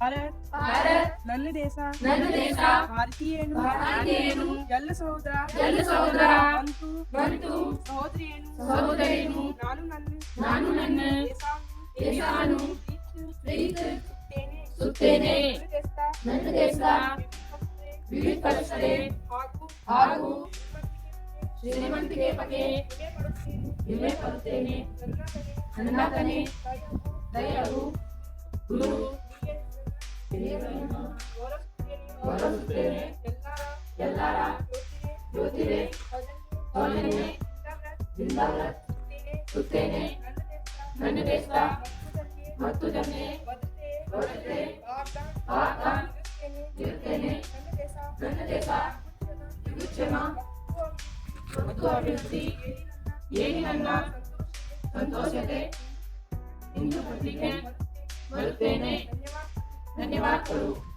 ಭಾರತ್ ನನ್ನ ದೇಶ ಭಾರತೀಯನು ಎಲ್ಲ ಸಹೋದರ ಬಂತು ಸಹೋದರಿಯನು ನಾನು ನನ್ನ ದೇಶವನ್ನು ಪ್ರೀತಿಸುತ್ತೇನೆ. ನನ್ನ ದೇಶ ವಿವಿಧತೆ ಹಾಗೂ ಶ್ರೀಮಂತಿಕೆ ಬಗ್ಗೆ ಹೆಮ್ಮೆ ಪಡುತ್ತೇನೆ. ನನ್ನ ತಾಯಿ ದಯವು ಗುರು ಹಿರಿಯರನ್ನು ಗೌರವಿಸುತ್ತೇನೆ. ಎಲ್ಲರ ಜ್ಯೋತಿರೆ ಪಾಲನೆ ಜಿಂದಾಬಾದುತ್ತೇನೆ. ನನ್ನ ದೇಶ ಮತ್ತು ಜನತೆ ಇರುತ್ತೇನೆ. ನನ್ನ ದೇಶ ವಿಕ್ಷೇಮ ಮತ್ತು ಅಭಿವೃದ್ಧಿ ಏನಿ ನನ್ನ ಸಂತೋಷತೆ ಎಂದು ಪಟ್ಟಿಗೆ ಬರುತ್ತೇನೆ. ಧನ್ಯವಾದಗಳು.